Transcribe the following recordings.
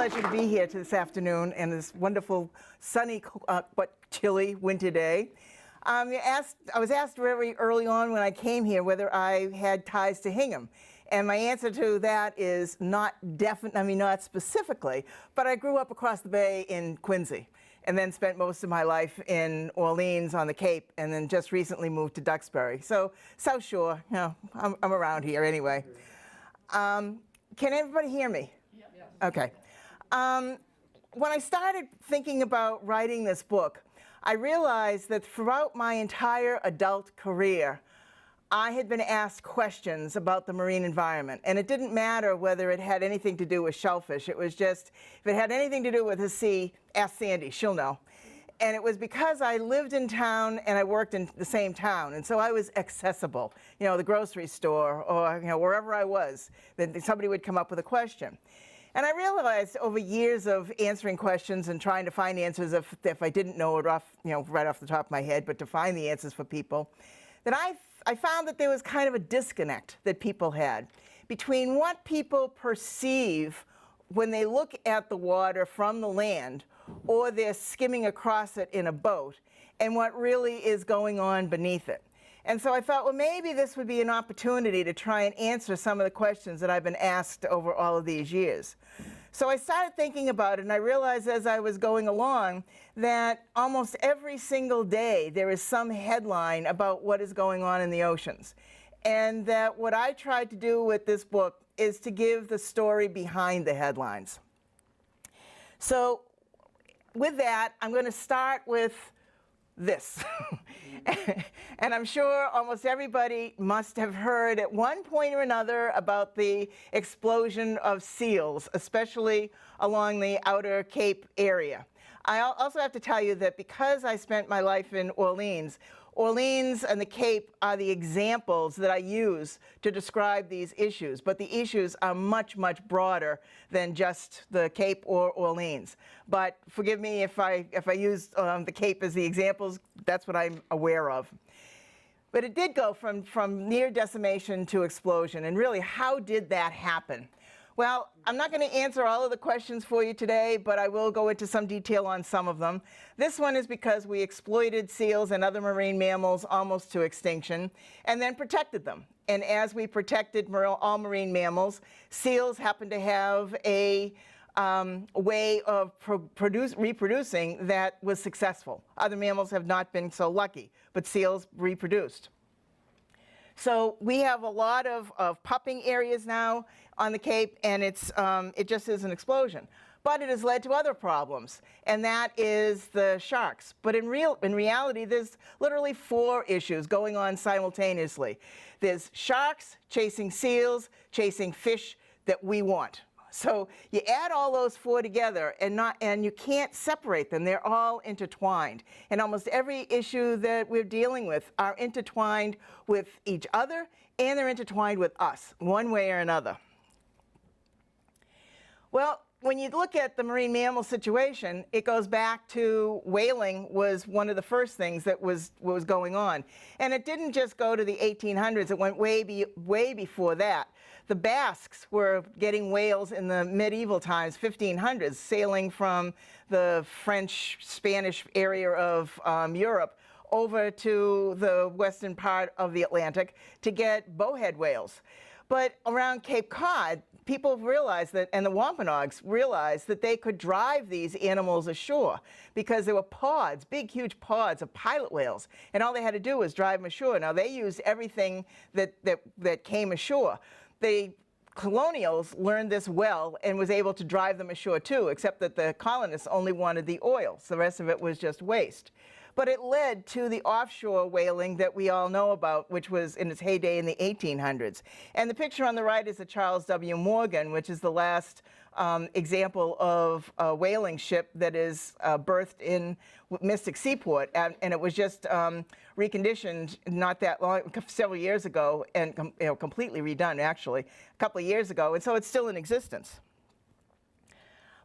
pleasure to be here this afternoon and this wonderful sunny but chilly winter day. I was asked very early on when I came here whether I had ties to Hingham. And my answer to that is not not specifically, but I grew up across the bay in Quincy and then spent most of my life in Orleans on the Cape and then just recently moved to Duxbury. So South Shore, you know, I'm around here anyway. Can everybody hear me? Yeah. Okay. When I started thinking about writing this book, I realized that throughout my entire adult career, I had been asked questions about the marine environment, and it didn't matter whether it had anything to do with shellfish. It was just, if it had anything to do with the sea, ask Sandy, she'll know. And it was because I lived in town and I worked in the same town, and so I was accessible. You know, the grocery store or wherever I was, then somebody would come up with a question. And I realized over years of answering questions and trying to find answers if I didn't know it right off the top of my head, but to find the answers for people, that I found that there was kind of a disconnect that people had between what people perceive when they look at the water from the land or they're skimming across it in a boat and what really is going on beneath it. And so I thought, well, maybe this would be an opportunity to try and answer some of the questions that I've been asked over all of these years. So I started thinking about it, and I realized as I was going along that almost every single day there is some headline about what is going on in the oceans. And that what I tried to do with this book is to give the story behind the headlines. So with that, I'm going to start with this. And I'm sure almost everybody must have heard at one point or another about the explosion of seals, especially along the outer Cape area. I also have to tell you that because I spent my life in Orleans and the Cape are the examples that I use to describe these issues, but the issues are much, much broader than just the Cape or Orleans. But forgive me if I use the Cape as the examples, that's what I'm aware of. But it did go from near decimation to explosion, and really, how did that happen? Well, I'm not going to answer all of the questions for you today, but I will go into some detail on some of them. This one is because we exploited seals and other marine mammals almost to extinction, and then protected them. And as we protected all marine mammals, seals happen to have a way of reproducing that was successful. Other mammals have not been so lucky, but seals reproduced. So we have a lot of pupping areas now on the Cape, and it just is an explosion. But it has led to other problems, and that is the sharks. But in reality, there's literally 4 issues going on simultaneously. There's sharks chasing seals, chasing fish that we want. So you add all those 4 together, and you can't separate them. They're all intertwined. And almost every issue that we're dealing with are intertwined with each other, and they're intertwined with us, one way or another. Well, when you look at the marine mammal situation, it goes back to whaling was one of the first things that was going on. And it didn't just go to the 1800s, it went way before that. The Basques were getting whales in the medieval times, 1500s, sailing from the French, Spanish area of Europe over to the western part of the Atlantic to get bowhead whales. But around Cape Cod, people realized that, and the Wampanoags realized that they could drive these animals ashore because there were pods, big, huge pods of pilot whales, and all they had to do was drive them ashore. Now, they used everything that came ashore. The colonials learned this well and was able to drive them ashore too, except that the colonists only wanted the oil, so the rest of it was just waste. But it led to the offshore whaling that we all know about, which was in its heyday in the 1800s. And the picture on the right is the Charles W. Morgan, which is the last example of a whaling ship that is berthed in Mystic Seaport. And it was just reconditioned not that long, several years ago, and completely redone, actually, a couple of years ago. And so it's still in existence.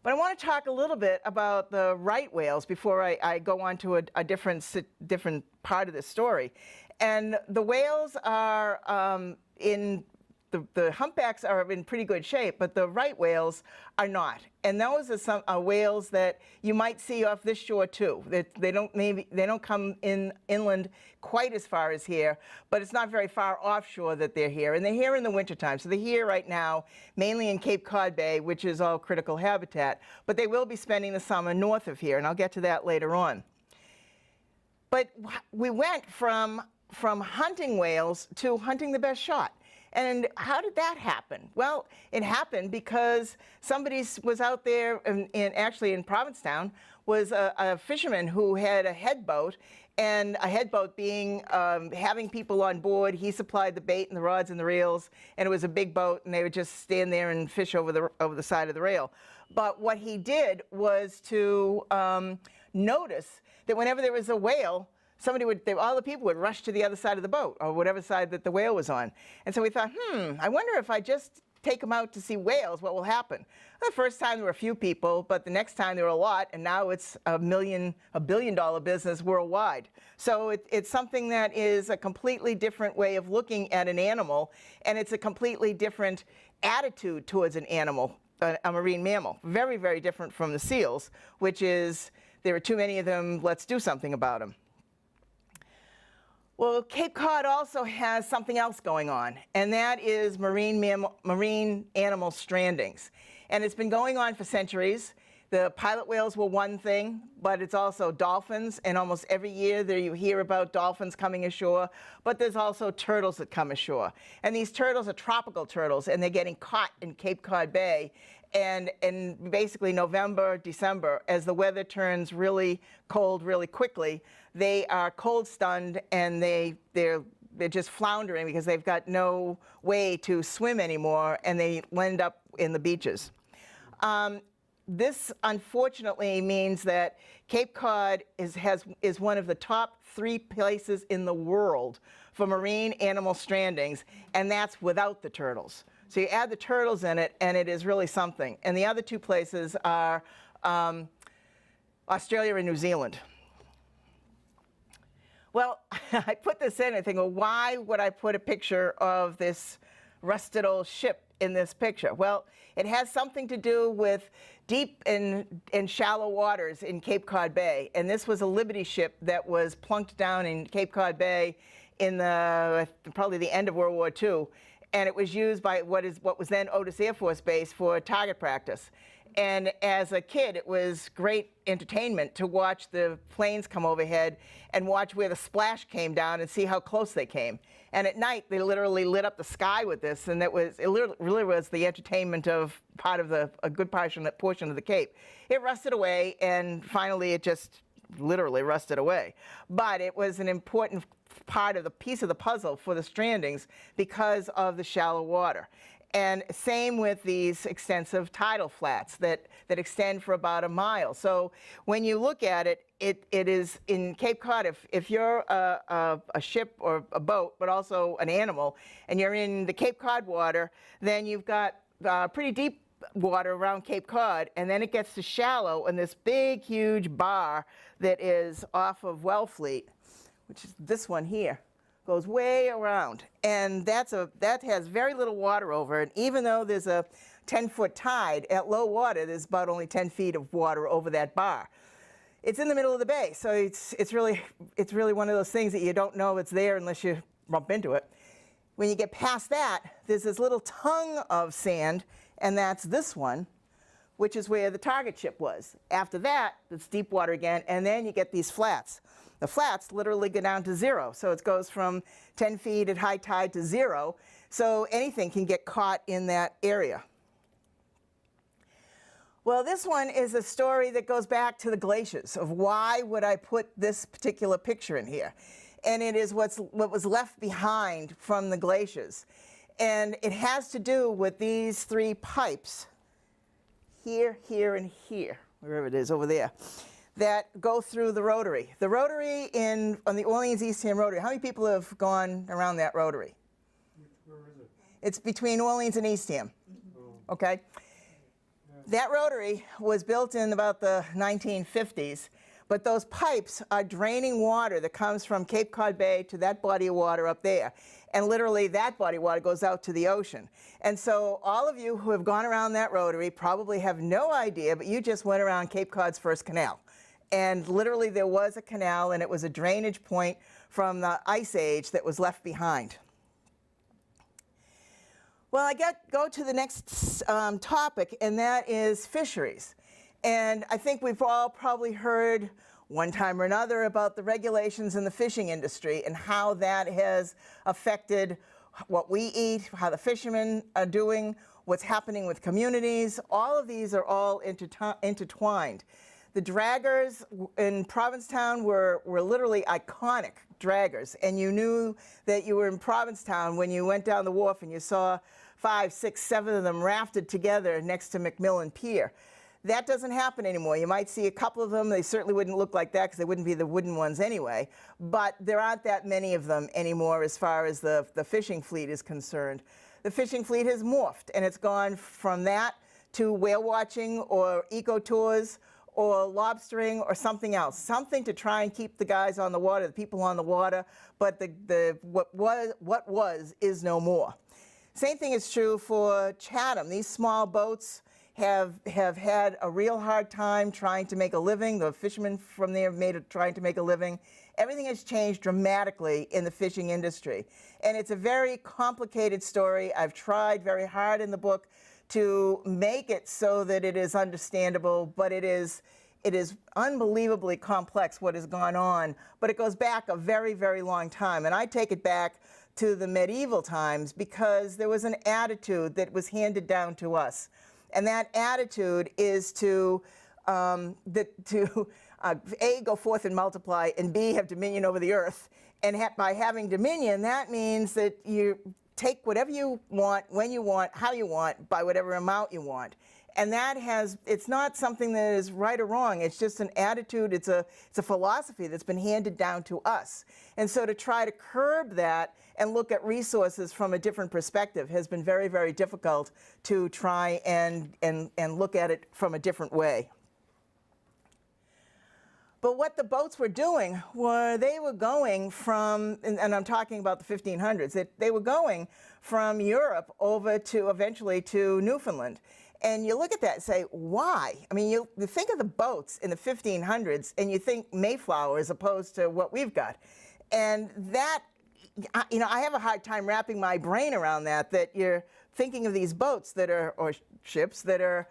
But I want to talk a little bit about the right whales before I go on to a different part of the story. And the whales are in the humpbacks are in pretty good shape, but the right whales are not. And those are some whales that you might see off this shore too. They don't come inland quite as far as here, but it's not very far offshore that they're here. And they're here in the wintertime. So they're here right now, mainly in Cape Cod Bay, which is all critical habitat. But they will be spending the summer north of here, and I'll get to that later on. But we went from hunting whales to hunting the best shot. And how did that happen? Well, it happened because somebody was out there, actually in Provincetown, was a fisherman who had a headboat, and a headboat being having people on board. He supplied the bait and the rods and the reels, and it was a big boat, and they would just stand there and fish over the side of the rail. But what he did was to notice that whenever there was a whale, all the people would rush to the other side of the boat, or whatever side that the whale was on. And so we thought, I wonder if I just take them out to see whales, what will happen? The first time there were a few people, but the next time there were a lot, and now it's a billion-dollar business worldwide. So it's something that is a completely different way of looking at an animal, and it's a completely different attitude towards an animal, a marine mammal. Very, very different from the seals, which is, there are too many of them, let's do something about them. Well, Cape Cod also has something else going on, and that is marine animal strandings. And it's been going on for centuries. The pilot whales were one thing, but it's also dolphins, and almost every year there you hear about dolphins coming ashore, but there's also turtles that come ashore. And these turtles are tropical turtles, and they're getting caught in Cape Cod Bay. And in basically November, December, as the weather turns really cold really quickly, they are cold stunned, and they're just floundering because they've got no way to swim anymore, and they end up in the beaches. This unfortunately means that Cape Cod is one of the top 3 places in the world for marine animal strandings, and that's without the turtles. So you add the turtles in it, and it is really something. And the other 2 places are Australia and New Zealand. Well, I put this in and think, well, why would I put a picture of this rusted old ship in this picture? Well, it has something to do with deep and shallow waters in Cape Cod Bay. And this was a Liberty ship that was plunked down in Cape Cod Bay in probably the end of World War II. And it was used by what was then Otis Air Force Base for target practice. And as a kid, it was great entertainment to watch the planes come overhead and watch where the splash came down and see how close they came. And at night, they literally lit up the sky with this, and it really was the entertainment of a good portion of the Cape. It rusted away, and finally it just literally rusted away. But it was an important part of the piece of the puzzle for the strandings because of the shallow water. And same with these extensive tidal flats that extend for about a mile. So when you look at it, it is in Cape Cod, if you're a ship or a boat, but also an animal, and you're in the Cape Cod water, then you've got pretty deep water around Cape Cod, and then it gets to shallow, and this big, huge bar that is off of Wellfleet, which is this one here, goes way around, and that has very little water over it. Even though there's a 10-foot tide, at low water there's about only 10 feet of water over that bar. It's in the middle of the bay, so it's really one of those things that you don't know it's there unless you bump into it. When you get past that, there's this little tongue of sand, and that's this one, which is where the target ship was. After that, it's deep water again, and then you get these flats. The flats literally go down to 0, so it goes from 10 feet at high tide to 0, so anything can get caught in that area. Well, this one is a story that goes back to the glaciers of why would I put this particular picture in here. And it is what was left behind from the glaciers. And it has to do with these 3 pipes, here, here, and here, wherever it is over there, that go through the rotary. The rotary on the Orleans-Eastham rotary, how many people have gone around that rotary? Where is it? It's between Orleans and Eastham, okay? That rotary was built in about the 1950s, But those pipes are draining water that comes from Cape Cod Bay to that body of water up there. And literally that body of water goes out to the ocean. And so all of you who have gone around that rotary probably have no idea, but you just went around Cape Cod's first canal. And literally there was a canal, and it was a drainage point from the Ice Age that was left behind. Well, I go to the next topic, and that is fisheries. And I think we've all probably heard one time or another about the regulations in the fishing industry and how that has affected what we eat, how the fishermen are doing, what's happening with communities. All of these are all intertwined. The draggers in Provincetown were literally iconic draggers, and you knew that you were in Provincetown when you went down the wharf and you saw 5, 6, 7 of them rafted together next to McMillan Pier. That doesn't happen anymore. You might see a couple of them. They certainly wouldn't look like that because they wouldn't be the wooden ones anyway. But there aren't that many of them anymore as far as the fishing fleet is concerned. The fishing fleet has morphed, and it's gone from that to whale watching or eco tours or lobstering or something else, something to try and keep the guys on the water, the people on the water, but what was is no more. Same thing is true for Chatham. These small boats have had a real hard time trying to make a living. The fishermen from there trying to make a living. Everything has changed dramatically in the fishing industry. And it's a very complicated story. I've tried very hard in the book to make it so that it is understandable, but it is unbelievably complex what has gone on. But it goes back a very, very long time. And I take it back to the medieval times because there was an attitude that was handed down to us. And that attitude is to A, go forth and multiply, and B, have dominion over the earth. And by having dominion, that means that you take whatever you want, when you want, how you want, by whatever amount you want. And it's not something that is right or wrong. It's just an attitude. It's a philosophy that's been handed down to us. And so to try to curb that and look at resources from a different perspective has been very, very difficult to try and look at it from a different way. But what the boats were doing they were going from, and I'm talking about the 1500s, they were going from Europe over to eventually to Newfoundland. And you look at that and say, why? I mean, you think of the boats in the 1500s and you think Mayflower as opposed to what we've got. And that, I have a hard time wrapping my brain around that you're thinking of these boats or ships that are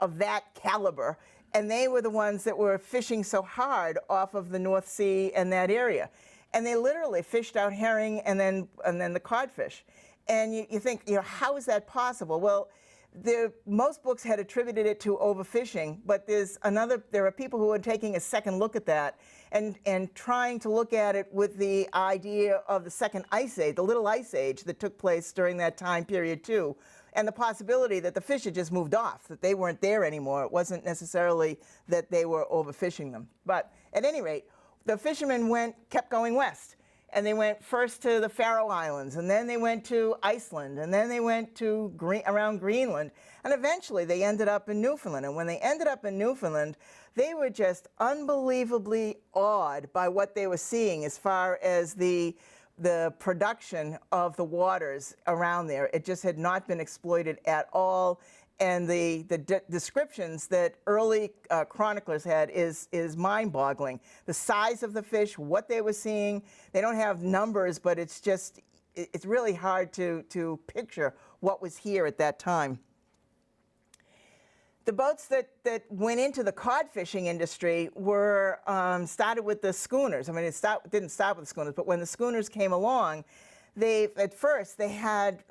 of that caliber. And they were the ones that were fishing so hard off of the North Sea and that area. And they literally fished out herring and then the codfish. And you think, how is that possible? Well, most books had attributed it to overfishing, but there are people who are taking a second look at that and trying to look at it with the idea of the second ice age, the little ice age that took place during that time period too, and the possibility that the fish had just moved off, that they weren't there anymore. It wasn't necessarily that they were overfishing them. But at any rate, the fishermen kept going west. And they went first to the Faroe Islands, and then they went to Iceland, and then they went to around Greenland, and eventually they ended up in Newfoundland. And when they ended up in Newfoundland, they were just unbelievably awed by what they were seeing as far as the production of the waters around there. It just had not been exploited at all. And the descriptions that early chroniclers had is mind-boggling. The size of the fish, what they were seeing. They don't have numbers, but it's really hard to picture what was here at that time. The boats that went into the cod fishing industry were started with the schooners. I mean, it didn't start with the schooners, but when the schooners came along, at first they had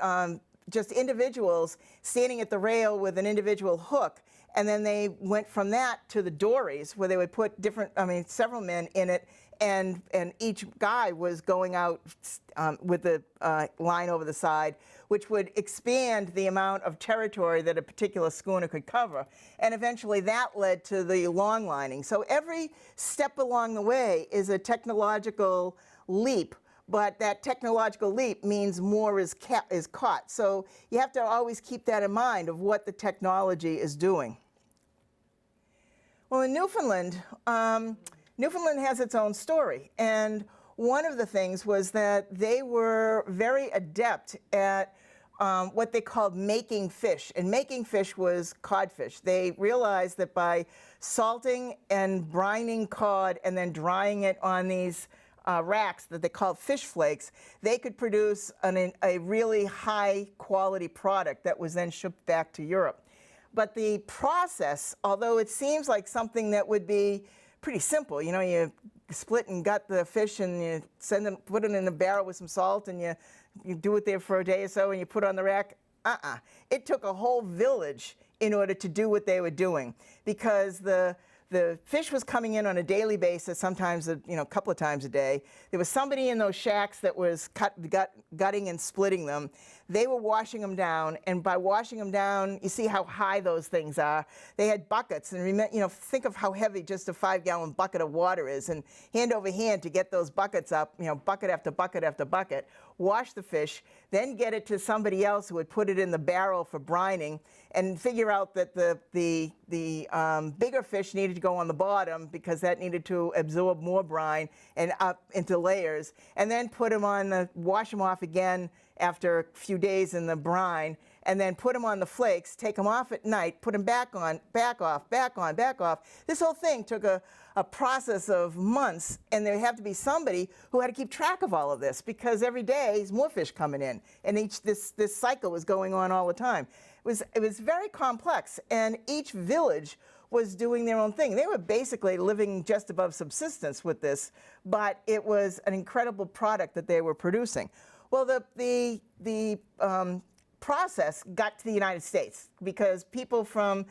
just individuals standing at the rail with an individual hook, and then they went from that to the dories, where they would put several men in it, and each guy was going out with the line over the side, which would expand the amount of territory that a particular schooner could cover. And eventually that led to the long lining. So every step along the way is a technological leap. But that technological leap means more is caught. So you have to always keep that in mind of what the technology is doing. Well, in Newfoundland, Newfoundland has its own story, and one of the things was that they were very adept at what they called making fish, and making fish was codfish. They realized that by salting and brining cod and then drying it on these racks that they called fish flakes, they could produce a really high quality product that was then shipped back to Europe. But the process, although it seems like something that would be pretty simple, you know, you split and gut the fish and you put it in a barrel with some salt and you do it there for a day or so and you put it on the rack. It took a whole village in order to do what they were doing, because the fish was coming in on a daily basis, sometimes a couple of times a day. There was somebody in those shacks that was gutting and splitting them. They were washing them down, and by washing them down, you see how high those things are. They had buckets, and think of how heavy just a 5-gallon bucket of water is, and hand over hand to get those buckets up, bucket after bucket after bucket, wash the fish, then get it to somebody else who would put it in the barrel for brining, and figure out that the bigger fish needed to go on the bottom because that needed to absorb more brine and up into layers, and then wash them off again after a few days in the brine, and then put them on the flakes, take them off at night, put them back on, back off, back on, back off. This whole thing took a process of months, and there had to be somebody who had to keep track of all of this, because every day there's more fish coming in, and this cycle was going on all the time. It was very complex, and each village was doing their own thing. They were basically living just above subsistence with this, but it was an incredible product that they were producing. Well, the process got to the United States because people from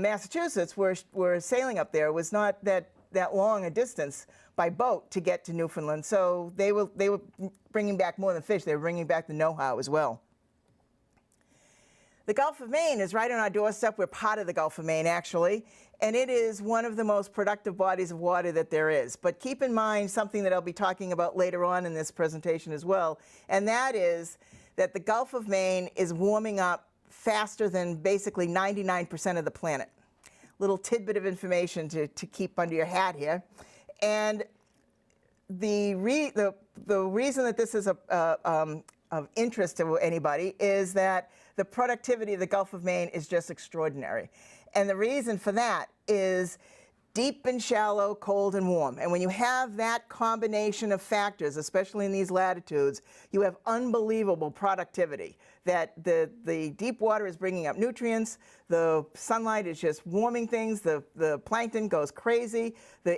Massachusetts were sailing up there. It was not that long a distance by boat to get to Newfoundland, so they were bringing back more than fish. They were bringing back the know-how as well. The Gulf of Maine is right on our doorstep. We're part of the Gulf of Maine, actually, and it is one of the most productive bodies of water that there is. But keep in mind something that I'll be talking about later on in this presentation as well, and that is that the Gulf of Maine is warming up faster than basically 99% of the planet. Little tidbit of information to keep under your hat here. And the reason that this is of interest to anybody is that the productivity of the Gulf of Maine is just extraordinary. And the reason for that is deep and shallow, cold and warm. And when you have that combination of factors, especially in these latitudes, you have unbelievable productivity. That the deep water is bringing up nutrients, the sunlight is just warming things, the plankton goes crazy,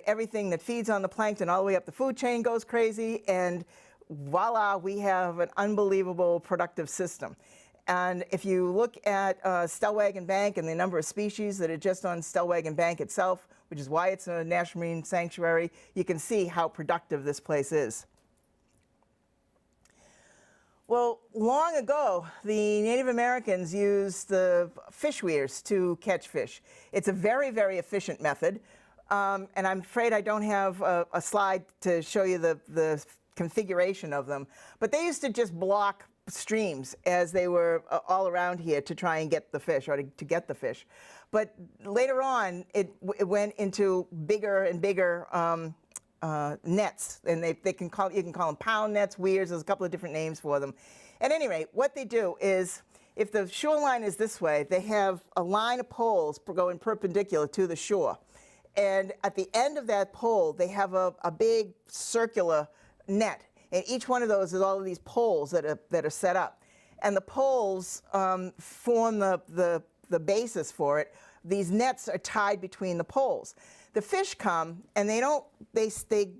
everything that feeds on the plankton all the way up the food chain goes crazy, and voila, we have an unbelievable productive system. And if you look at Stellwagen Bank and the number of species that are just on Stellwagen Bank itself, which is why it's a National Marine Sanctuary, you can see how productive this place is. Well, long ago, the Native Americans used the fish weirs to catch fish. It's a very, very efficient method. And I'm afraid I don't have a slide to show you the configuration of them. But they used to just block streams as they were all around here to try and get the fish, or to get the fish. But later on, it went into bigger and bigger nets, and you can call them pound nets, weirs. There's a couple of different names for them. At any rate, what they do is, if the shoreline is this way, they have a line of poles going perpendicular to the shore, and at the end of that pole, they have a big circular net. And each one of those is all of these poles that are set up. And the poles form the basis for it. These nets are tied between the poles. The fish come, and they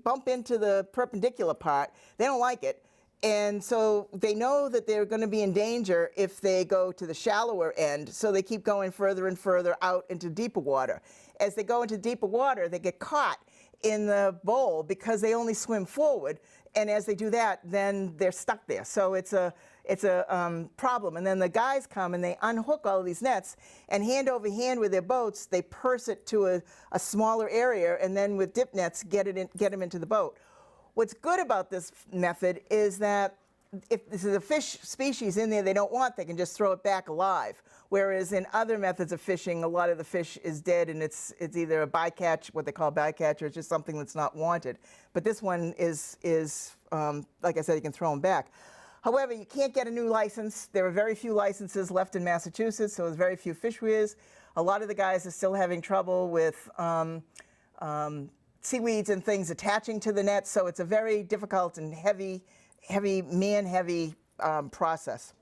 bump into the perpendicular part. They don't like it. And so they know that they're going to be in danger if they go to the shallower end, so they keep going further and further out into deeper water. As they go into deeper water, they get caught in the bowl because they only swim forward, and as they do that, then they're stuck there. So it's a problem. And then the guys come and they unhook all of these nets, and hand over hand with their boats, they purse it to a smaller area, and then with dip nets get them into the boat. What's good about this method is that if this is a fish species in there they don't want, they can just throw it back alive. Whereas in other methods of fishing, a lot of the fish is dead and it's either a bycatch, what they call bycatch, or it's just something that's not wanted. But this one is like I said, you can throw them back. However, you can't get a new license. There are very few licenses left in Massachusetts, so there's very few fisheries. A lot of the guys are still having trouble with seaweeds and things attaching to the net, so it's a very difficult and heavy man-heavy process.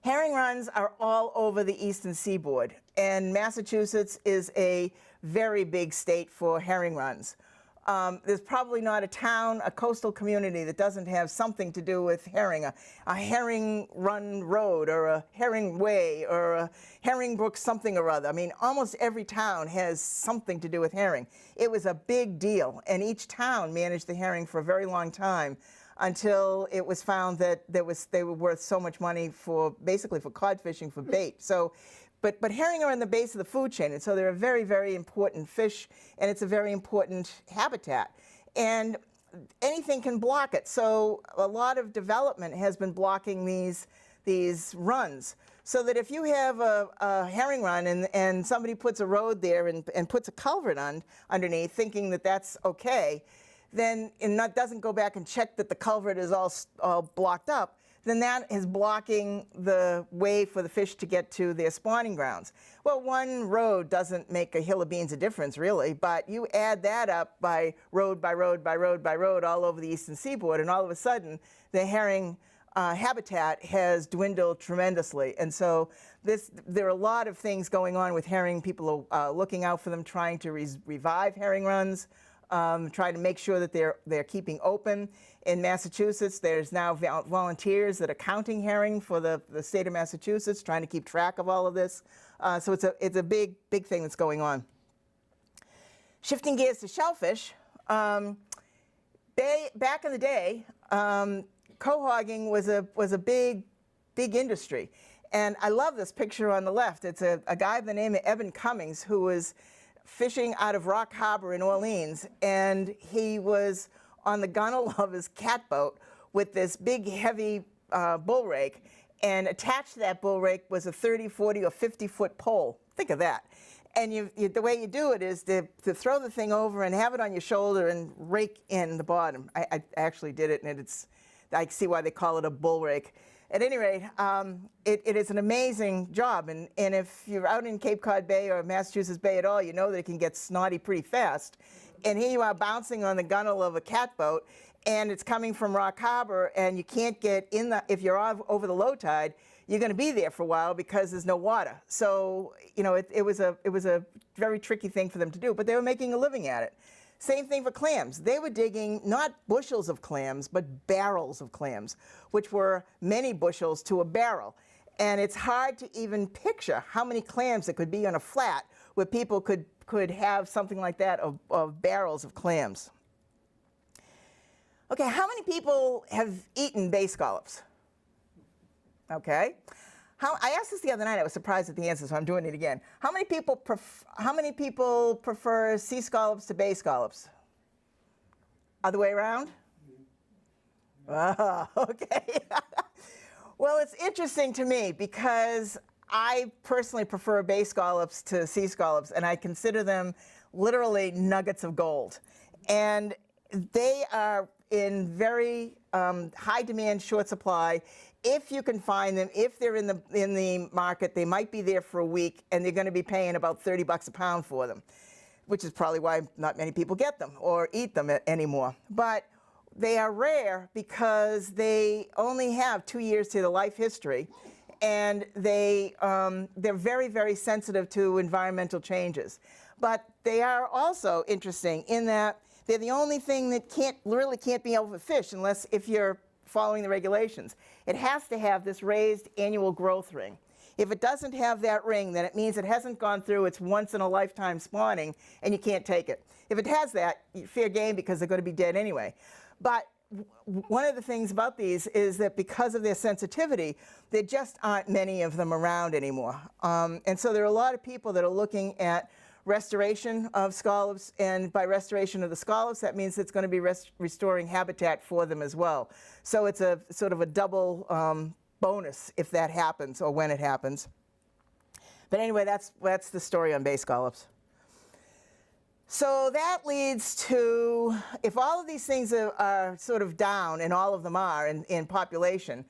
Herring runs are all over the eastern seaboard, and Massachusetts is a very big state for herring runs. There's probably not a town, a coastal community that doesn't have something to do with herring, a herring run road or a herring way or a herring brook something or other. I mean, almost every town has something to do with herring. It was a big deal, and each town managed the herring for a very long time until it was found that they were worth so much money basically for cod fishing for bait. So. But herring are in the base of the food chain, and so they're a very, very important fish, and it's a very important habitat. And anything can block it. So a lot of development has been blocking these runs. So that if you have a herring run and somebody puts a road there and puts a culvert underneath, thinking that that's okay, then doesn't go back and check that the culvert is all blocked up, then that is blocking the way for the fish to get to their spawning grounds. Well, one road doesn't make a hill of beans a difference, really, but you add that up by road by road by road by road all over the eastern seaboard, and all of a sudden, the herring habitat has dwindled tremendously. And so there are a lot of things going on with herring. People are looking out for them, trying to revive herring runs, trying to make sure that they're keeping open. In Massachusetts, there's now volunteers that are counting herring for the state of Massachusetts, trying to keep track of all of this. So it's a big thing that's going on. Shifting gears to shellfish, back in the day, cohogging was a big industry. And I love this picture on the left. It's a guy by the name of Eben Cummings who was fishing out of Rock Harbor in Orleans, and he was on the gunnel of his catboat with this big, heavy bull rake, and attached to that bull rake was a 30, 40, or 50-foot pole. Think of that. And the way you do it is to throw the thing over and have it on your shoulder and rake in the bottom. I actually did it, and I see why they call it a bull rake. At any rate, it is an amazing job, and if you're out in Cape Cod Bay or Massachusetts Bay at all, you know that it can get snotty pretty fast. And here you are bouncing on the gunnel of a catboat, and it's coming from Rock Harbor, and you can't get in if you're over the low tide, you're going to be there for a while because there's no water. So, you know, it was a very tricky thing for them to do, but they were making a living at it. Same thing for clams. They were digging not bushels of clams, but barrels of clams, which were many bushels to a barrel. And it's hard to even picture how many clams that could be on a flat where people could have something like that of barrels of clams. Okay, how many people have eaten bay scallops? Okay. I asked this the other night. I was surprised at the answer, so I'm doing it again. How many people prefer sea scallops to bay scallops? Other way around? Oh, okay. Well, it's interesting to me because I personally prefer bay scallops to sea scallops, and I consider them literally nuggets of gold. And they are in very high demand, short supply. If you can find them, if they're in the market, they might be there for a week, and they're going to be paying about $30 a pound for them, which is probably why not many people get them or eat them anymore. But they are rare because they only have 2 years to the life history, and they're very, very sensitive to environmental changes. But they are also interesting in that they're the only thing that really can't be overfished unless if you're following the regulations. It has to have this raised annual growth ring. If it doesn't have that ring, then it means it hasn't gone through its once-in-a-lifetime spawning, and you can't take it. If it has that, fair game because they're going to be dead anyway. But one of the things about these is that because of their sensitivity, there just aren't many of them around anymore. And so there are a lot of people that are looking at restoration of scallops, and by restoration of the scallops, that means it's going to be restoring habitat for them as well. So it's a sort of a double bonus if that happens, or when it happens. But anyway, that's the story on bay scallops. So that leads to, if all of these things are sort of down, and all of them are in population,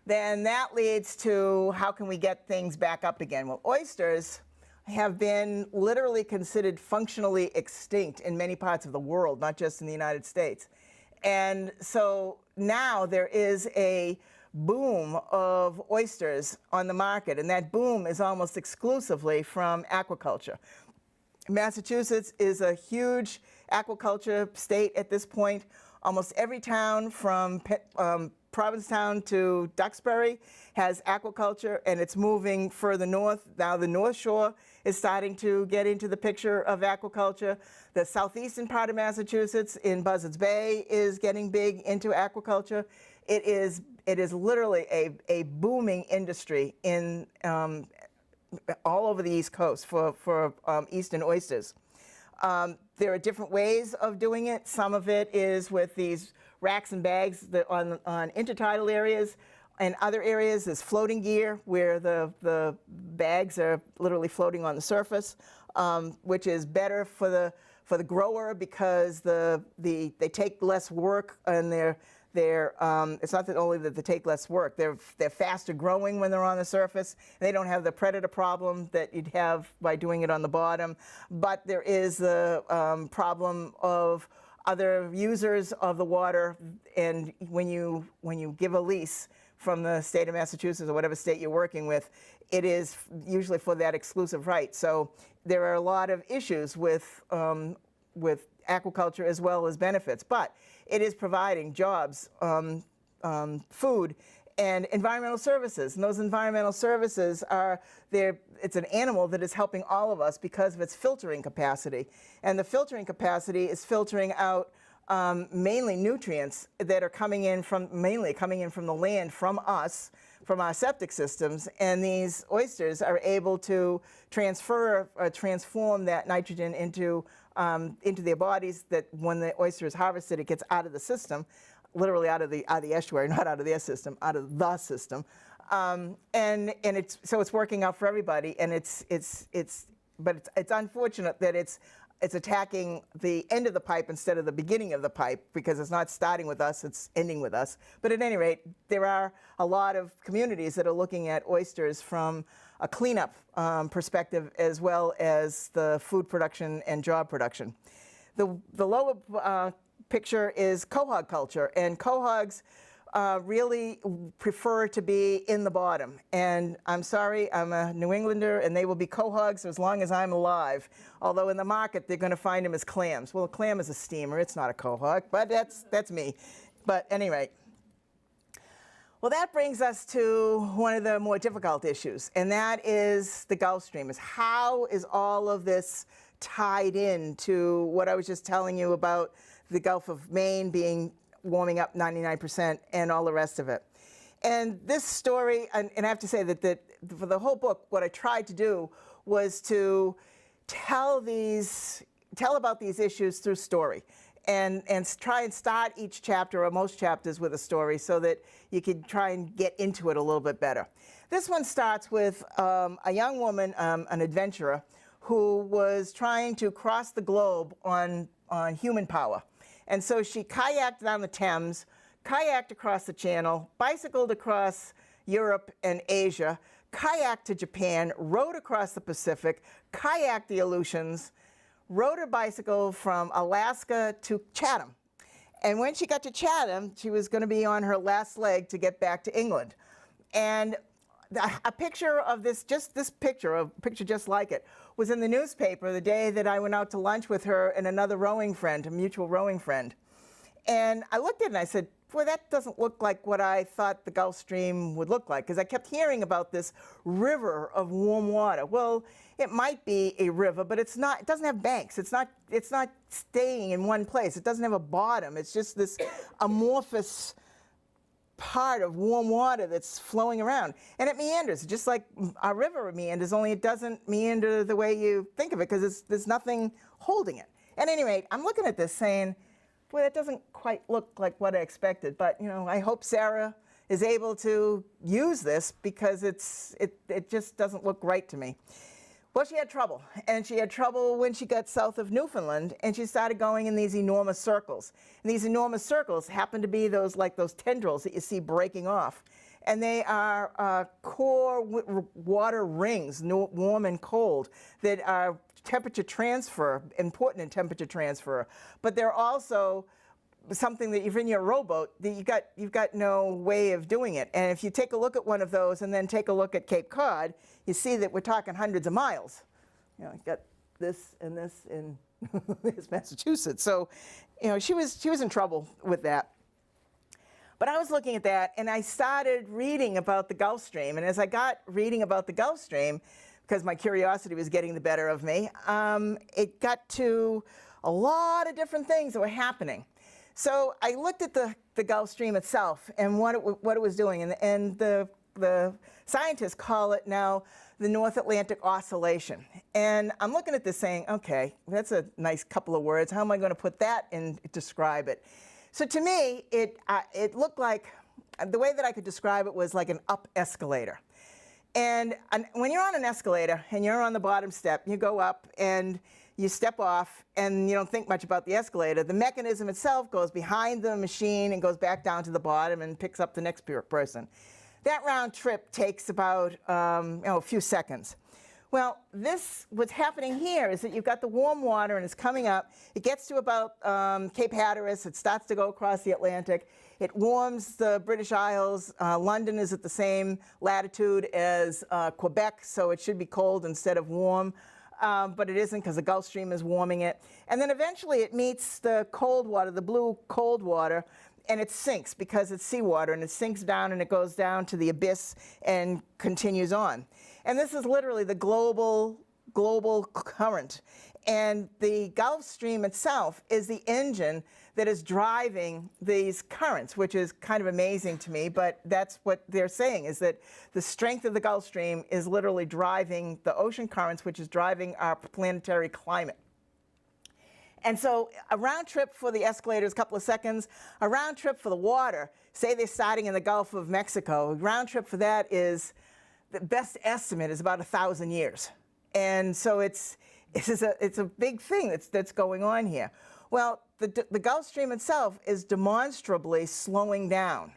then that leads to how can we get things back up again? Well, oysters have been literally considered functionally extinct in many parts of the world, not just in the United States. And so now there is a boom of oysters on the market, and that boom is almost exclusively from aquaculture. Massachusetts is a huge aquaculture state at this point. Almost every town from Provincetown to Duxbury has aquaculture, and it's moving further north. Now the North Shore is starting to get into the picture of aquaculture. The southeastern part of Massachusetts in Buzzards Bay is getting big into aquaculture. It is literally a booming industry in all over the East Coast for eastern oysters. There are different ways of doing it. Some of it is with these racks and bags that on intertidal areas. In other areas, there's floating gear where the bags are literally floating on the surface, which is better for the grower because they take less work, and it's not that only that they take less work, they're faster growing when they're on the surface. They don't have the predator problem that you'd have by doing it on the bottom, but there is the problem of other users of the water, and when you give a lease from the state of Massachusetts or whatever state you're working with, it is usually for that exclusive right. So there are a lot of issues with aquaculture as well as benefits, but it is providing jobs, food, and environmental services. And those environmental services are there. It's an animal that is helping all of us because of its filtering capacity. And the filtering capacity is filtering out mainly nutrients that are mainly coming in from the land, from us, from our septic systems. And these oysters are able to transform that nitrogen into their bodies, that when the oyster is harvested, it gets out of the system, literally out of the estuary, not out of their system, out of the system. And it's working out for everybody, and it's unfortunate that it's attacking the end of the pipe instead of the beginning of the pipe, because it's not starting with us, it's ending with us. But at any rate, there are a lot of communities that are looking at oysters from a cleanup perspective, as well as the food production and job production. The lower picture is quahog culture, and quahogs really prefer to be in the bottom. And I'm sorry, I'm a New Englander, and they will be quahogs as long as I'm alive. Although in the market, they're going to find them as clams. Well, a clam is a steamer, it's not a quahog, but that's me. But at any rate. Well, that brings us to one of the more difficult issues, and that is the Gulf Stream. How is all of this tied in to what I was just telling you about the Gulf of Maine warming up 99% and all the rest of it? And this story, and I have to say that for the whole book, what I tried to do was to tell about these issues through story. And try and start each chapter, or most chapters, with a story so that you can try and get into it a little bit better. This one starts with a young woman, an adventurer, who was trying to cross the globe on human power. And so she kayaked down the Thames, kayaked across the Channel, bicycled across Europe and Asia, kayaked to Japan, rode across the Pacific, kayaked the Aleutians, rode her bicycle from Alaska to Chatham. And when she got to Chatham, she was going to be on her last leg to get back to England. And a picture of a picture just like it, was in the newspaper the day that I went out to lunch with her and another rowing friend, a mutual rowing friend. And I looked at it and I said, boy, that doesn't look like what I thought the Gulf Stream would look like, because I kept hearing about this river of warm water. Well, it might be a river, but it's not. It doesn't have banks. It's not staying in one place. It doesn't have a bottom. It's just this amorphous part of warm water that's flowing around. And it meanders, just like our river meanders, only it doesn't meander the way you think of it because there's nothing holding it. At any rate, I'm looking at this saying, boy, that doesn't quite look like what I expected, but I hope Sarah is able to use this because it just doesn't look right to me. Well, she had trouble, and she had trouble when she got south of Newfoundland, and she started going in these enormous circles. And these enormous circles happen to be those tendrils that you see breaking off. And they are core water rings, warm and cold, that are temperature transfer, important in temperature transfer. But they're also something that if you're in your rowboat, that you've got no way of doing it. And if you take a look at one of those and then take a look at Cape Cod, you see that we're talking hundreds of miles. You've got this and this in this Massachusetts. So, she was in trouble with that. But I was looking at that, and I started reading about the Gulf Stream. And as I got reading about the Gulf Stream, because my curiosity was getting the better of me, it got to a lot of different things that were happening. So I looked at the Gulf Stream itself and what it was doing, and the scientists call it now the North Atlantic Oscillation. And I'm looking at this saying, okay, that's a nice couple of words. How am I going to put that and describe it? So to me, it looked like, the way that I could describe it was like an up escalator. And when you're on an escalator and you're on the bottom step, you go up and you step off and you don't think much about the escalator. The mechanism itself goes behind the machine and goes back down to the bottom and picks up the next person. That round trip takes about a few seconds. Well, what's happening here is that you've got the warm water and it's coming up. It gets to about Cape Hatteras. It starts to go across the Atlantic. It warms the British Isles. London is at the same latitude as Quebec, so it should be cold instead of warm. But it isn't because the Gulf Stream is warming it. And then eventually it meets the cold water, the blue cold water, and it sinks because it's seawater, and it sinks down and it goes down to the abyss and continues on. And this is literally the global current. And the Gulf Stream itself is the engine that is driving these currents, which is kind of amazing to me, but that's what they're saying, is that the strength of the Gulf Stream is literally driving the ocean currents, which is driving our planetary climate. And so a round trip for the escalator is a couple of seconds. A round trip for the water, say they're starting in the Gulf of Mexico, a round trip for that is, the best estimate is about 1,000 years. And so it's a big thing that's going on here. Well, the Gulf Stream itself is demonstrably slowing down.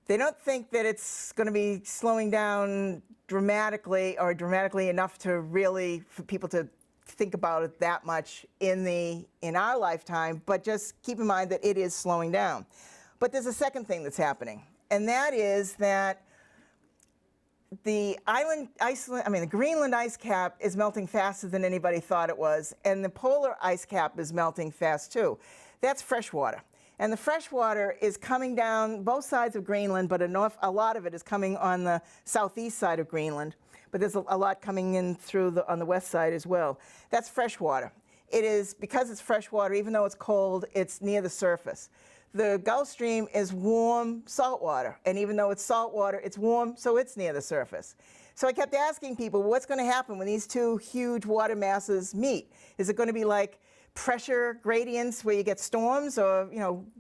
They don't think that it's going to be slowing down dramatically or dramatically enough to really, for people to think about it that much in our lifetime, but just keep in mind that it is slowing down. But there's a second thing that's happening, and that is that the Greenland ice cap is melting faster than anybody thought it was, and the polar ice cap is melting fast too. That's fresh water. And the fresh water is coming down both sides of Greenland, but a lot of it is coming on the southeast side of Greenland. But there's a lot coming in on the west side as well. That's fresh water. It is, because it's fresh water, even though it's cold, it's near the surface. The Gulf Stream is warm salt water, and even though it's salt water, it's warm, so it's near the surface. So I kept asking people, what's going to happen when these two huge water masses meet? Is it going to be like pressure gradients where you get storms, or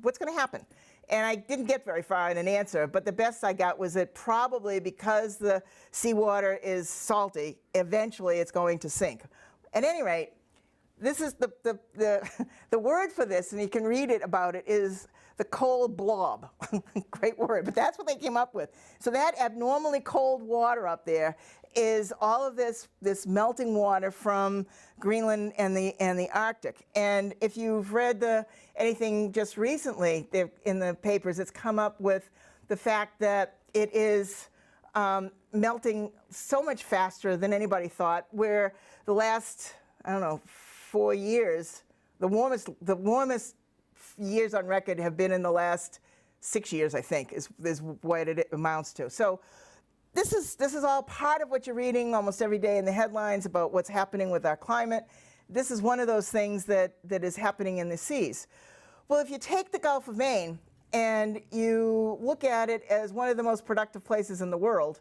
what's going to happen? And I didn't get very far in an answer, but the best I got was that probably because the seawater is salty, eventually it's going to sink. At any rate, this is the word for this, and you can read it about it, is the cold blob. Great word, but that's what they came up with. So that abnormally cold water up there is all of this melting water from Greenland and the Arctic. And if you've read anything just recently in the papers, it's come up with the fact that it is melting so much faster than anybody thought, where the last, 4 years, the warmest years on record have been in the last 6 years, I think, is what it amounts to. So this is all part of what you're reading almost every day in the headlines about what's happening with our climate. This is one of those things that is happening in the seas. Well, if you take the Gulf of Maine and you look at it as one of the most productive places in the world,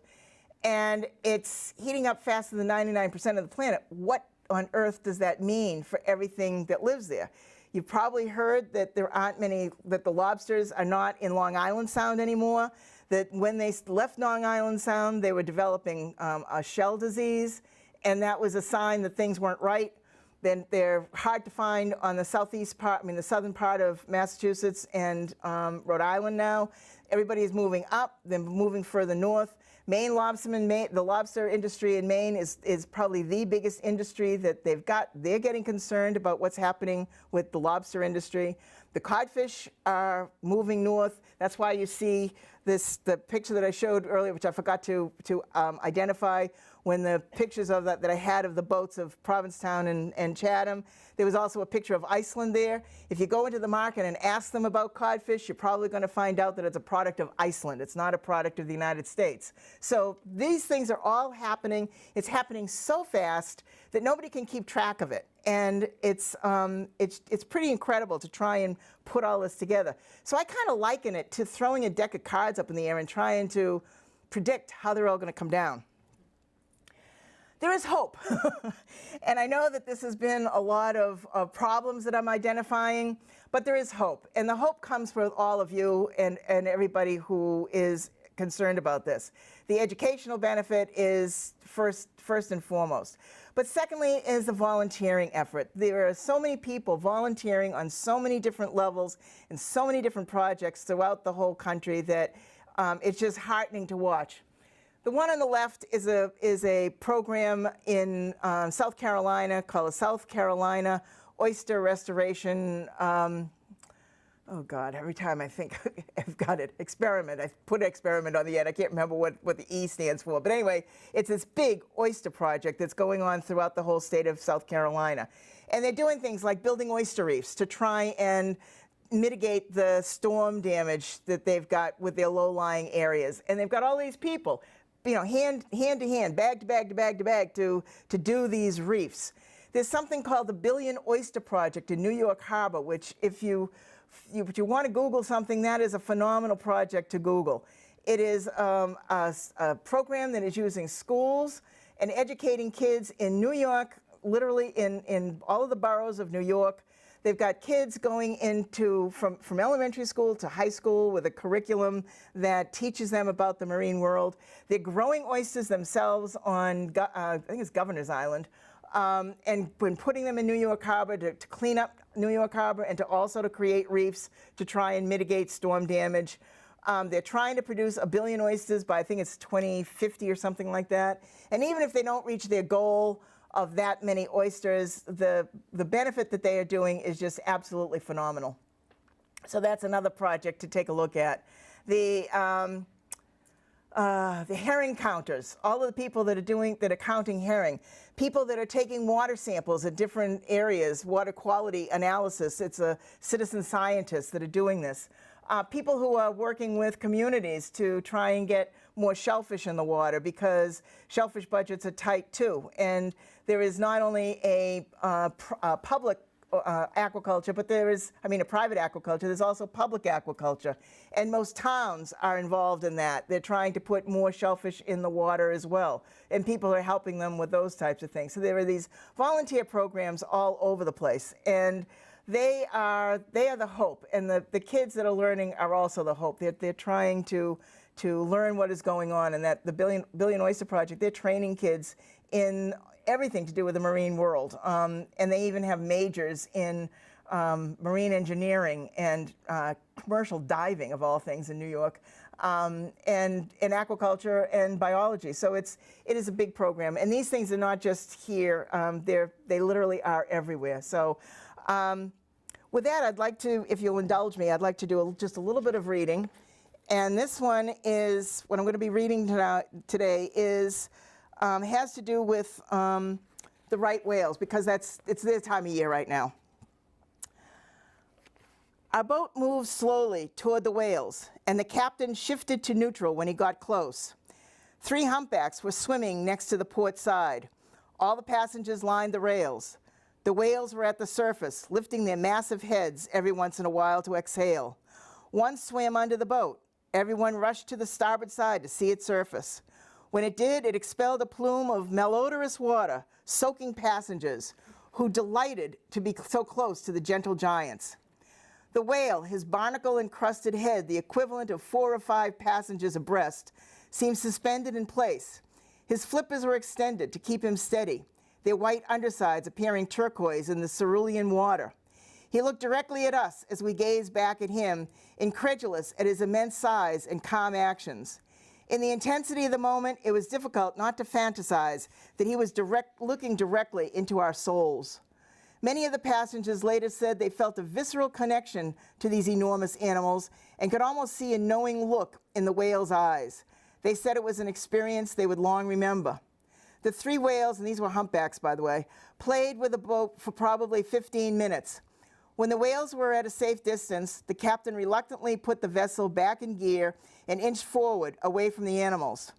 and it's heating up faster than 99% of the planet, what on earth does that mean for everything that lives there? You've probably heard that there aren't many, that the lobsters are not in Long Island Sound anymore, that when they left Long Island Sound, they were developing a shell disease, and that was a sign that things weren't right. Then they're hard to find on the southeast part, the southern part of Massachusetts and Rhode Island now. Everybody is moving up, they're moving further north. Maine lobstermen, the lobster industry in Maine is probably the biggest industry that they've got. They're getting concerned about what's happening with the lobster industry. The codfish are moving north. That's why you see the picture that I showed earlier, which I forgot to identify, when the pictures of that I had of the boats of Provincetown and Chatham. There was also a picture of Iceland there. If you go into the market and ask them about codfish, you're probably going to find out that it's a product of Iceland. It's not a product of the United States. So these things are all happening. It's happening so fast that nobody can keep track of it. And it's pretty incredible to try and put all this together. So I kind of liken it to throwing a deck of cards up in the air and trying to predict how they're all going to come down. There is hope. And I know that this has been a lot of problems that I'm identifying, but there is hope. And the hope comes for all of you and everybody who is concerned about this. The educational benefit is first and foremost. But secondly is the volunteering effort. There are so many people volunteering on so many different levels and so many different projects throughout the whole country that it's just heartening to watch. The one on the left is a program in South Carolina called the South Carolina Oyster Restoration. Oh God, every time I think I've got it, experiment. I put experiment on the end. I can't remember what the E stands for. But anyway, it's this big oyster project that's going on throughout the whole state of South Carolina. And they're doing things like building oyster reefs to try and mitigate the storm damage that they've got with their low-lying areas. And they've got all these people, hand to hand, bag to bag to bag to bag to do these reefs. There's something called the Billion Oyster Project in New York Harbor, which if you want to Google something, that is a phenomenal project to Google. It is a program that is using schools and educating kids in New York, literally in all of the boroughs of New York. They've got kids going into from elementary school to high school with a curriculum that teaches them about the marine world. They're growing oysters themselves on, I think it's Governor's Island, and when putting them in New York Harbor to clean up New York Harbor and to also to create reefs to try and mitigate storm damage. They're trying to produce 1 billion oysters by, I think it's 2050 or something like that. And even if they don't reach their goal of that many oysters, the benefit that they are doing is just absolutely phenomenal. So that's another project to take a look at. The herring counters, all of the people that are counting herring, people that are taking water samples at different areas, water quality analysis. It's citizen scientists that are doing this. People who are working with communities to try and get more shellfish in the water because shellfish budgets are tight too. And there is not only a public aquaculture, but there is, a private aquaculture, there's also public aquaculture. And most towns are involved in that. They're trying to put more shellfish in the water as well. And people are helping them with those types of things. So there are these volunteer programs all over the place. And they are the hope. And the kids that are learning are also the hope. They're trying to learn what is going on. And that the Billion Oyster Project, they're training kids in everything to do with the marine world. And they even have majors in marine engineering and commercial diving, of all things, in New York, and in aquaculture and biology. So it is a big program. And these things are not just here. They literally are everywhere. So with that, I'd like to, if you'll indulge me, I'd like to do just a little bit of reading. And this one is, what I'm going to be reading today is, has to do with the right whales, because it's their time of year right now. Our boat moved slowly toward the whales, and the captain shifted to neutral when he got close. 3 humpbacks were swimming next to the port side. All the passengers lined the rails. The whales were at the surface, lifting their massive heads every once in a while to exhale. One swam under the boat. Everyone rushed to the starboard side to see it surface. When it did, it expelled a plume of malodorous water, soaking passengers, who delighted to be so close to the gentle giants. The whale, his barnacle-encrusted head, the equivalent of 4 or 5 passengers abreast, seemed suspended in place. His flippers were extended to keep him steady, their white undersides appearing turquoise in the cerulean water. He looked directly at us as we gazed back at him, incredulous at his immense size and calm actions. In the intensity of the moment, it was difficult not to fantasize that he was looking directly into our souls. Many of the passengers later said they felt a visceral connection to these enormous animals and could almost see a knowing look in the whale's eyes. They said it was an experience they would long remember. The 3 whales, and these were humpbacks by the way, played with the boat for probably 15 minutes. When the whales were at a safe distance, the captain reluctantly put the vessel back in gear and inched forward away from the animals.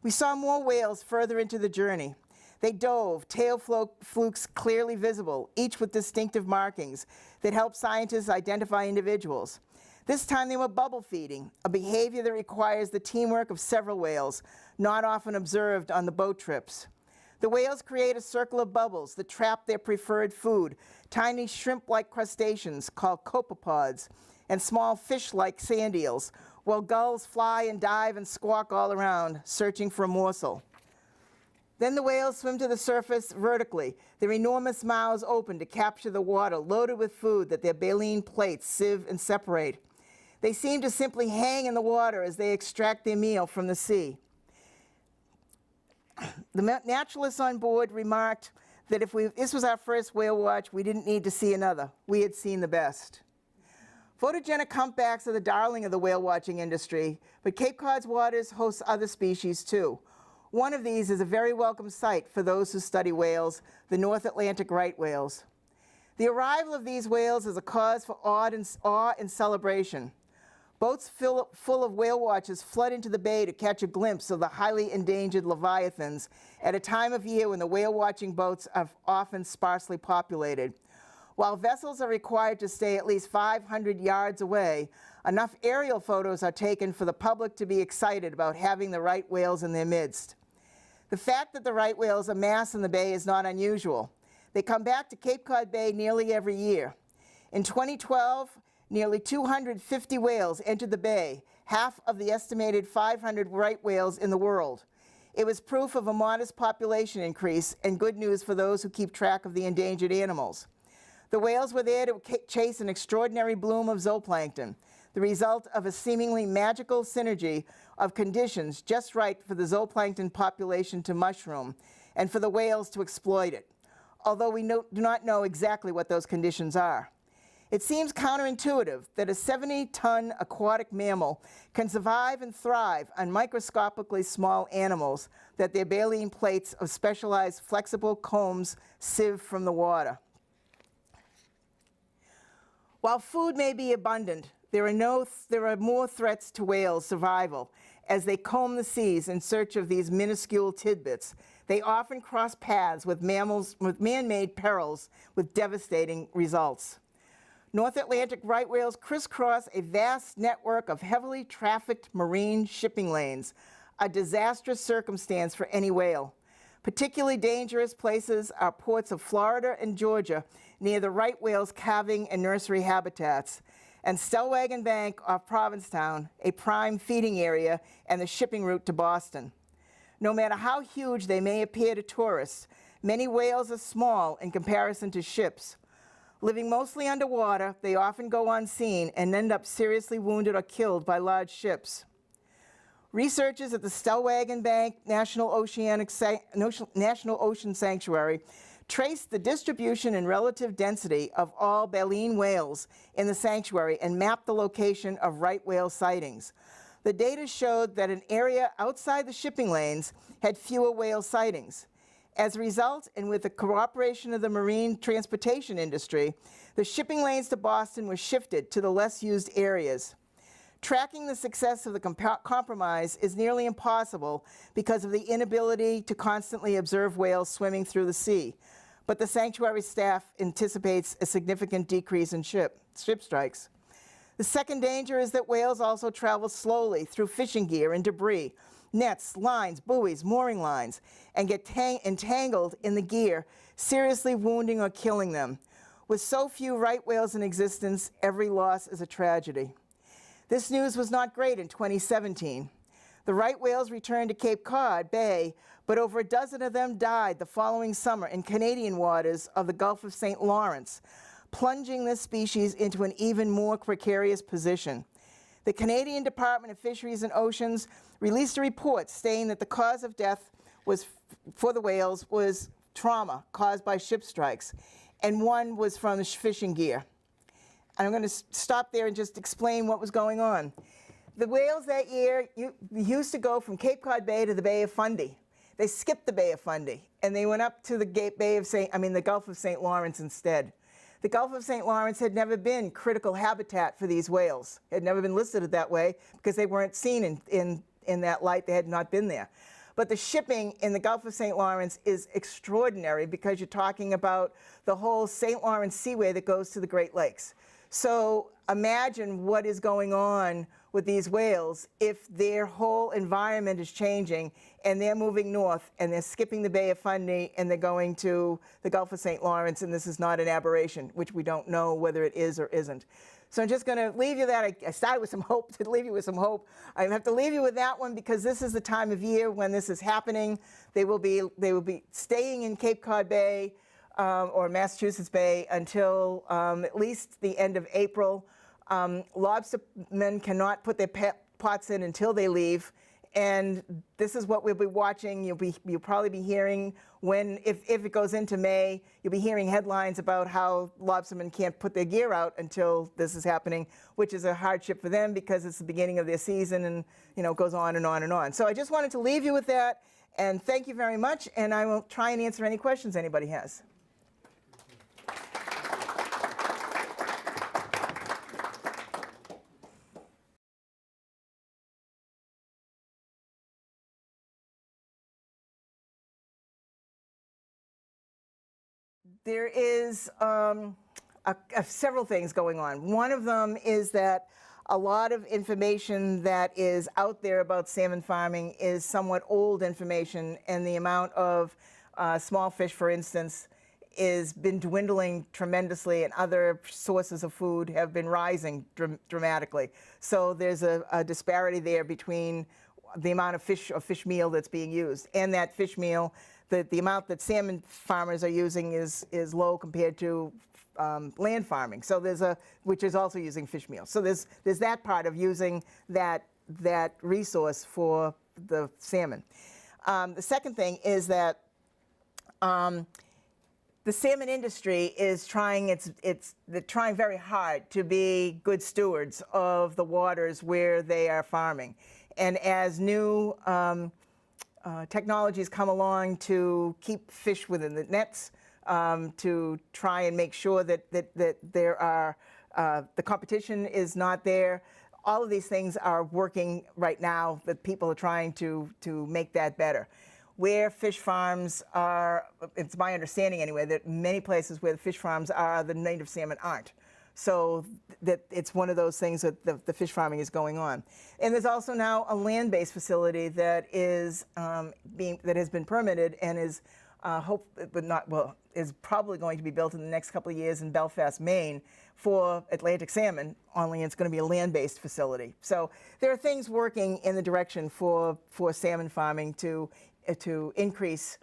We saw more whales further into the journey. They dove, tail flukes clearly visible, each with distinctive markings that help scientists identify individuals. This time they were bubble feeding, a behavior that requires the teamwork of several whales, not often observed on the boat trips. The whales create a circle of bubbles that trap their preferred food, tiny shrimp-like crustaceans called copepods, and small fish-like sand eels, while gulls fly and dive and squawk all around, searching for a morsel. Then the whales swim to the surface vertically, their enormous mouths open to capture the water loaded with food that their baleen plates sieve and separate. They seem to simply hang in the water as they extract their meal from the sea. The naturalists on board remarked that if this was our first whale watch, we didn't need to see another. We had seen the best. Photogenic humpbacks are the darling of the whale watching industry, but Cape Cod's waters host other species too. One of these is a very welcome sight for those who study whales, the North Atlantic right whales. The arrival of these whales is a cause for awe and celebration. Boats full of whale watchers flood into the bay to catch a glimpse of the highly endangered leviathans at a time of year when the whale watching boats are often sparsely populated. While vessels are required to stay at least 500 yards away, enough aerial photos are taken for the public to be excited about having the right whales in their midst. The fact that the right whales amass in the bay is not unusual. They come back to Cape Cod Bay nearly every year. In 2012, nearly 250 whales entered the bay, half of the estimated 500 right whales in the world. It was proof of a modest population increase and good news for those who keep track of the endangered animals. The whales were there to chase an extraordinary bloom of zooplankton, the result of a seemingly magical synergy of conditions just right for the zooplankton population to mushroom and for the whales to exploit it, although we do not know exactly what those conditions are. It seems counterintuitive that a 70-ton aquatic mammal can survive and thrive on microscopically small animals that their baleen plates of specialized flexible combs sieve from the water. While food may be abundant, there are more threats to whales' survival as they comb the seas in search of these minuscule tidbits. They often cross paths with mammals with man-made perils with devastating results. North Atlantic right whales crisscross a vast network of heavily trafficked marine shipping lanes, a disastrous circumstance for any whale. Particularly dangerous places are ports of Florida and Georgia near the right whale's calving and nursery habitats, and Stellwagen Bank off Provincetown, a prime feeding area and the shipping route to Boston. No matter how huge they may appear to tourists, many whales are small in comparison to ships. Living mostly underwater, they often go unseen and end up seriously wounded or killed by large ships. Researchers at the Stellwagen Bank National Ocean Sanctuary traced the distribution and relative density of all baleen whales in the sanctuary and mapped the location of right whale sightings. The data showed that an area outside the shipping lanes had fewer whale sightings. As a result, and with the cooperation of the marine transportation industry, the shipping lanes to Boston were shifted to the less used areas. Tracking the success of the compromise is nearly impossible because of the inability to constantly observe whales swimming through the sea, but the sanctuary staff anticipates a significant decrease in ship strikes. The second danger is that whales also travel slowly through fishing gear and debris, nets, lines, buoys, mooring lines, and get entangled in the gear, seriously wounding or killing them. With so few right whales in existence, every loss is a tragedy. This news was not great in 2017. The right whales returned to Cape Cod Bay, but over a dozen of them died the following summer in Canadian waters of the Gulf of St. Lawrence, plunging this species into an even more precarious position. The Canadian Department of Fisheries and Oceans released a report stating that the cause of death for the whales was trauma caused by ship strikes, and one was from the fishing gear. And I'm going to stop there and just explain what was going on. The whales that year used to go from Cape Cod Bay to the Bay of Fundy. They skipped the Bay of Fundy, and they went up to the the Gulf of St. Lawrence instead. The Gulf of St. Lawrence had never been critical habitat for these whales. It had never been listed that way because they weren't seen in that light. They had not been there. But the shipping in the Gulf of St. Lawrence is extraordinary because you're talking about the whole St. Lawrence Seaway that goes to the Great Lakes. So imagine what is going on with these whales if their whole environment is changing and they're moving north and they're skipping the Bay of Fundy and they're going to the Gulf of St. Lawrence, and this is not an aberration, which we don't know whether it is or isn't. So I'm just going to leave you that. I started with some hope to leave you with some hope. I have to leave you with that one because this is the time of year when this is happening. They will be staying in Cape Cod Bay or Massachusetts Bay until at least the end of April. Lobstermen cannot put their pots in until they leave, and this is what we'll be watching. You'll probably be hearing if it goes into May, you'll be hearing headlines about how lobstermen can't put their gear out until this is happening, which is a hardship for them because it's the beginning of their season, and it goes on and on and on. So I just wanted to leave you with that, and thank you very much, and I will try and answer any questions anybody has. There is several things going on. One of them is that a lot of information that is out there about salmon farming is somewhat old information, and the amount of small fish, for instance, is been dwindling tremendously, and other sources of food have been rising dramatically. So there's a disparity there between the amount of fish or fish meal that's being used, and that fish meal, the amount that salmon farmers are using is low compared to land farming. So which is also using fish meal. So there's that part of using that resource for the salmon. The second thing is that the salmon industry is trying they're trying very hard to be good stewards of the waters where they are farming. And as new technologies come along to keep fish within the nets, to try and make sure that there are the competition is not there. All of these things are working right now. That people are trying to make that better. Where fish farms are, it's my understanding anyway, that many places where the fish farms are, the native salmon aren't. So that it's one of those things that the fish farming is going on. And there's also now a land-based facility that is that has been permitted and is is probably going to be built in the next couple of years in Belfast, Maine, for Atlantic salmon. Only it's going to be a land-based facility. So there are things working in the direction for salmon farming to increase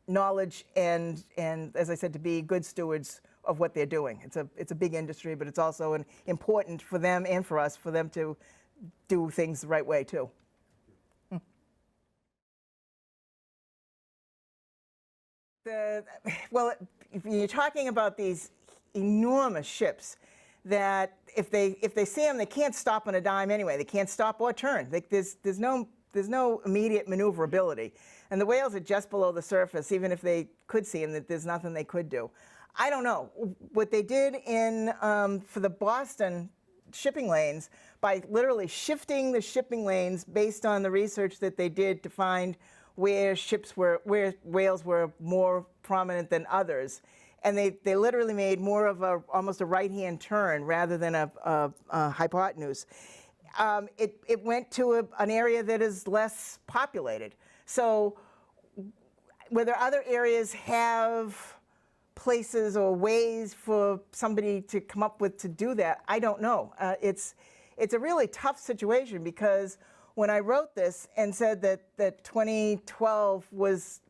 knowledge and as I said, to be good stewards of what they're doing. It's a big industry, but it's also important for them and for us for them to do things the right way too. Well, if you're talking about these enormous ships that if they see them, they can't stop on a dime anyway. They can't stop or turn. There's no immediate maneuverability. And the whales are just below the surface, even if they could see them, that there's nothing they could do. I don't know. What they did for the Boston shipping lanes, by literally shifting the shipping lanes based on the research that they did to find where whales were more prominent than others, and they literally made more of almost a right-hand turn rather than a hypotenuse. It went to an area that is less populated. So whether other areas have places or ways for somebody to come up with to do that, I don't know. It's a really tough situation, because when I wrote this and said that 2012 was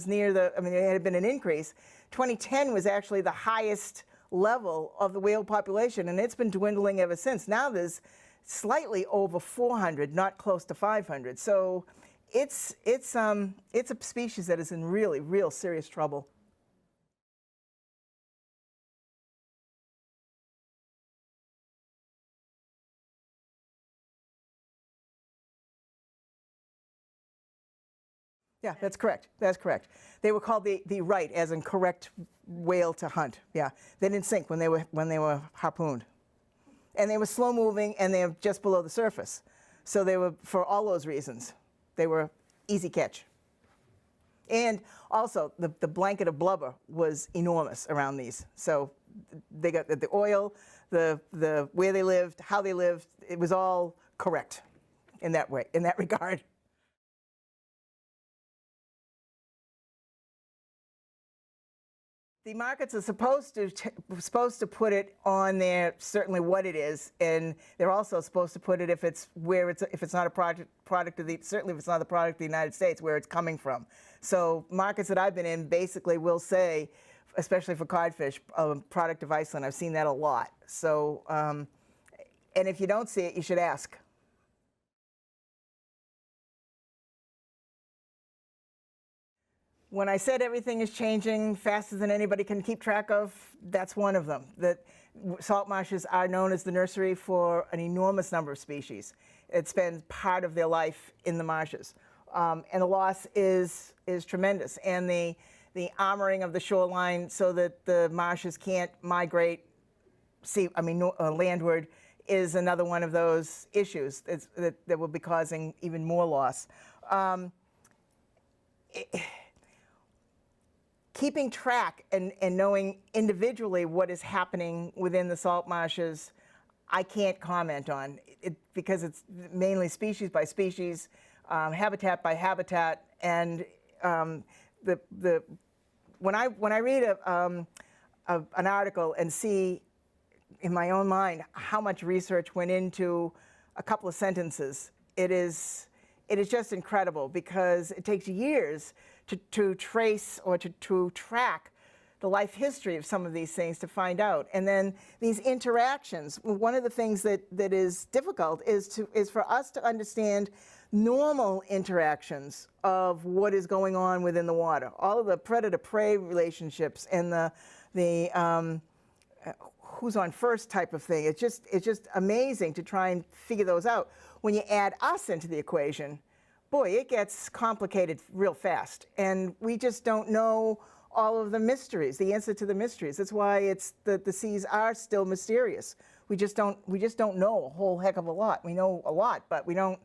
near there had been an increase, 2010 was actually the highest level of the whale population, and it's been dwindling ever since. Now there's slightly over 400, not close to 500. So it's a species that is in real serious trouble. Yeah, that's correct. That's correct. They were called the right, as in correct whale to hunt. Yeah, they didn't sink when they were harpooned, and they were slow moving, and they were just below the surface. So they were, for all those reasons, they were easy catch. And also, the blanket of blubber was enormous around these. So they got the oil, the where they lived, how they lived. It was all correct in that way, in that regard. The markets are supposed to put it on there, certainly what it is, and they're also supposed to put it if it's not a product of the, certainly if it's not the product of the United States, where it's coming from. So markets that I've been in basically will say, especially for codfish, a product of Iceland. I've seen that a lot. So, and if you don't see it, you should ask. When I said everything is changing faster than anybody can keep track of, that's one of them. That salt marshes are known as the nursery for an enormous number of species. It's been part of their life in the marshes. And the loss is tremendous. And the armoring of the shoreline so that the marshes can't migrate landward is another one of those issues that will be causing even more loss. Keeping track and knowing individually what is happening within the salt marshes, I can't comment on it, because it's mainly species by species, habitat by habitat, and when I read an article and see in my own mind how much research went into a couple of sentences, it is just incredible, because it takes years to trace or to track the life history of some of these things to find out. And then these interactions, one of the things that is difficult is for us to understand normal interactions of what is going on within the water. All of the predator-prey relationships and the who's on first type of thing. It's just amazing to try and figure those out. When you add us into the equation, boy, it gets complicated real fast, and we just don't know all of the mysteries, the answer to the mysteries. That's why the seas are still mysterious. We just don't know a whole heck of a lot. We know a lot, but we don't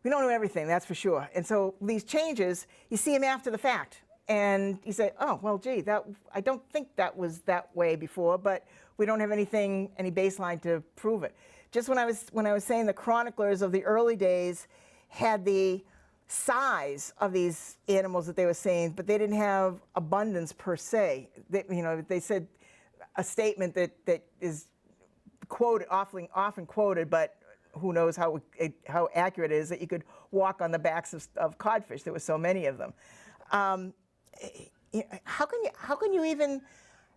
know everything, that's for sure. And so these changes, you see them after the fact, and you say, oh, well, gee, I don't think that was that way before, but we don't have any baseline to prove it. Just when I was saying the chroniclers of the early days had the size of these animals that they were seeing, but they didn't have abundance per se. They said a statement that is quoted, often quoted, but who knows how accurate it is, that you could walk on the backs of codfish. There were so many of them. How can you even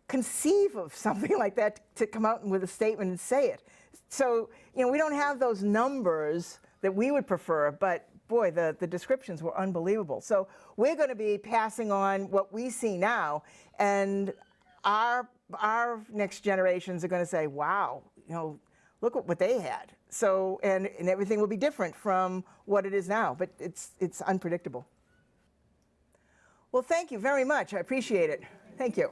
conceive of something like that to come out with a statement and say it? So we don't have those numbers that we would prefer, but boy, the descriptions were unbelievable. So we're going to be passing on what we see now, and our next generations are going to say, wow, look at what they had. So, and everything will be different from what it is now, but it's unpredictable. Well, thank you very much. I appreciate it. Thank you.